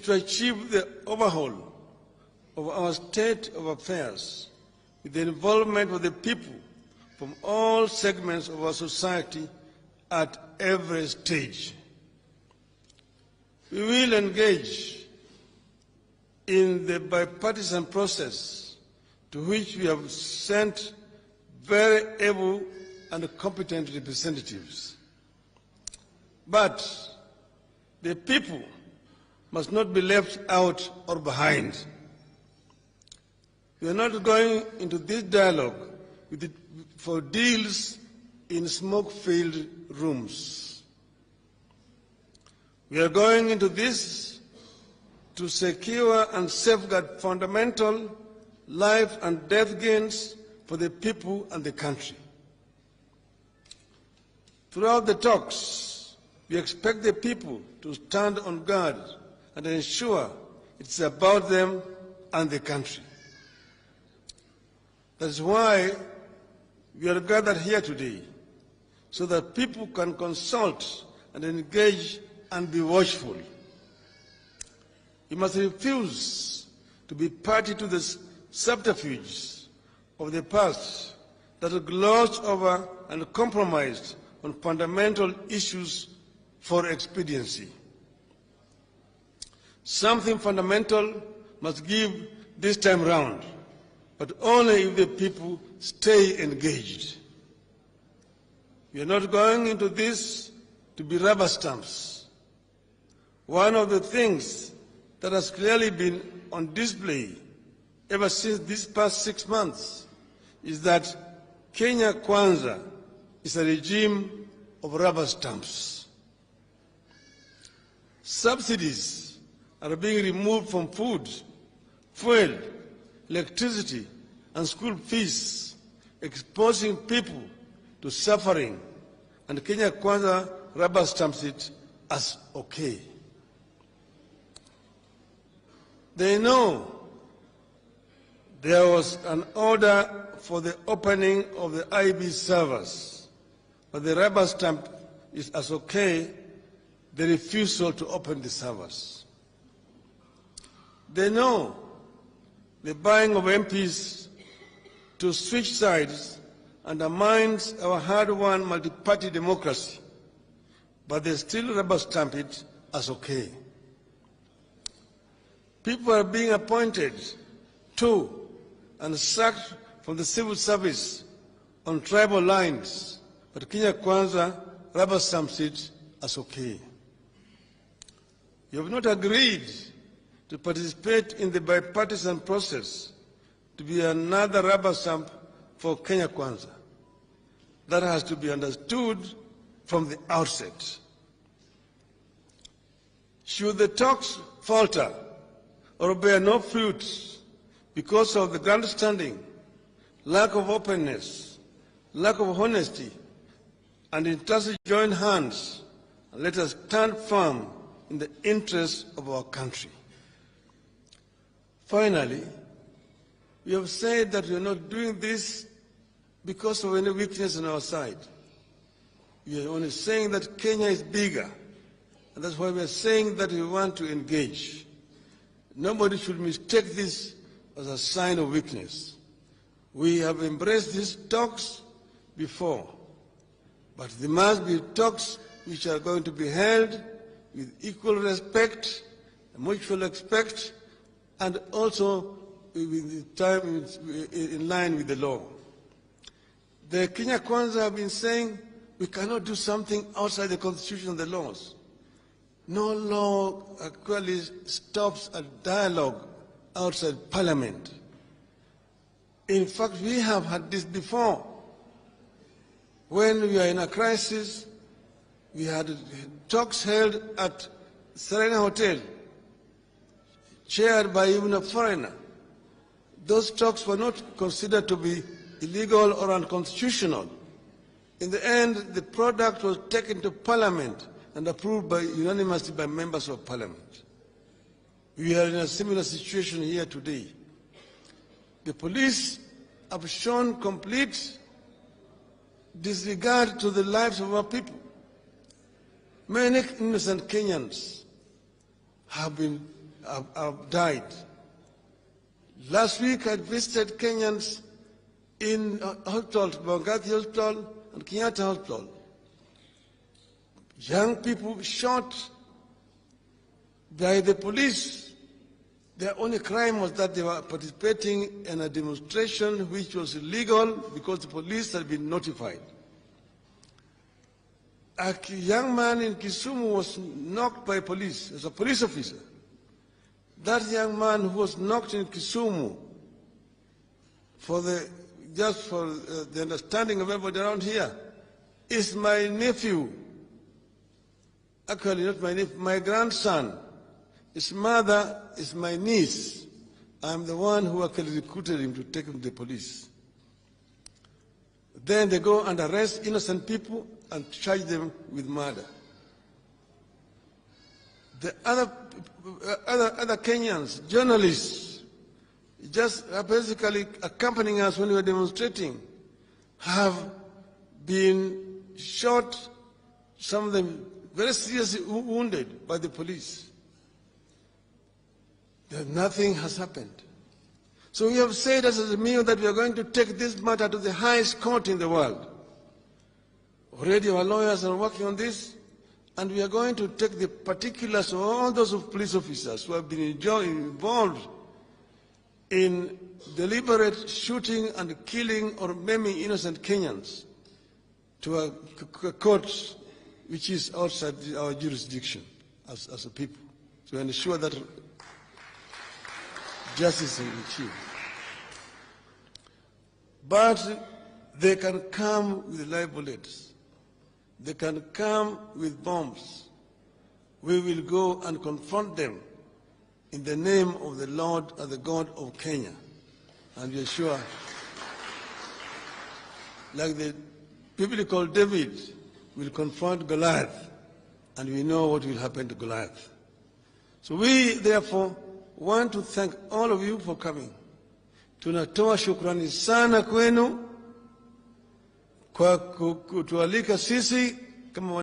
to achieve the overhaul of our state of affairs with the involvement of the people from all segments of our society at every stage. We will engage in the bipartisan process to which we have sent very able and competent representatives. But the people must not be left out or behind. We are not going into this dialogue for deals in smoke-filled rooms. We are going into this to secure and safeguard fundamental life and death gains for the people and the country. Throughout the talks, we expect the people to stand on guard and ensure it's about them and the country. That's why we are gathered here today, so that people can consult and engage and be watchful. You must refuse to be party to the subterfuges of the past that are glossed over and compromised on fundamental issues for expediency. Something fundamental must give this time round, but only if the people stay engaged. We are not going into this to be rubber stamps. One of the things that has clearly been on display ever since these past 6 months is that Kenya Kwanza is a regime of rubber stamps. Subsidies are being removed from food, fuel, electricity, and school fees, exposing people to suffering, and Kenya Kwanza rubber stamps it as okay. They know there was an order for the opening of the IB servers, but the rubber stamp is as okay the refusal to open the servers. They know the buying of MPs to switch sides undermines our hard-won multi-party democracy, but they still rubber stamp it as okay. People are being appointed to and sacked from the civil service on tribal lines, but Kenya Kwanza rubber stamps it as okay. You have not agreed to participate in the bipartisan process to be another rubber stamp for Kenya Kwanza. That has to be understood from the outset. Should the talks falter or bear no fruit because of the grandstanding, lack of openness, lack of honesty, and interest to join hands, let us stand firm in the interests of our country. Finally, we have said that we are not doing this because of any weakness on our side. We are only saying that Kenya is bigger, and that's why we are saying that we want to engage. Nobody should mistake this as a sign of weakness. We have embraced these talks before, but there must be talks which are going to be held with equal respect, mutual respect, and also with time in line with the law. The Kenya Kwanza have been saying we cannot do something outside the constitution and the laws. No law actually stops a dialogue outside parliament. In fact, we have had this before. When we are in a crisis, we had talks held at Serena Hotel, chaired by even a foreigner. Those talks were not considered to be illegal or unconstitutional. In the end, the product was taken to Parliament and approved unanimously by members of Parliament. We are in a similar situation here today. The police have shown complete disregard to the lives of our people. Many innocent Kenyans have been have died. Last week I visited Kenyans in hospitals, Rigathi Hospital and Kenyatta Hospital. Young people shot by the police. Their only crime was that they were participating in a demonstration which was illegal because the police had been notified. A young man in Kisumu was knocked by police as a police officer. That young man who was knocked in Kisumu, just for the understanding of everybody around here, is my nephew. Actually, not my nephew, my grandson. His mother is my niece. I'm the one who actually recruited him to take him to the police. Then they go and arrest innocent people and charge them with murder. The other Kenyans, journalists, just basically accompanying us when we were demonstrating, have been shot, some of them very seriously wounded by the police. Nothing has happened. So we have said as a meal that we are going to take this matter to the highest court in the world. Already our lawyers are working on this, and we are going to take the particulars of all those police officers who have been involved in deliberate shooting and killing or maiming innocent Kenyans to a court which is outside our jurisdiction as a people, to ensure that justice is achieved. But they can come with live bullets. They can come with bombs. We will go and confront them in the name of the Lord and the God of Kenya. And we are sure, like the biblical David will confront Goliath, and we know what will happen to Goliath. So we, therefore, want to thank all of you for coming. Tunatoa shukrani sana kwenu kwa kutualika sisi kama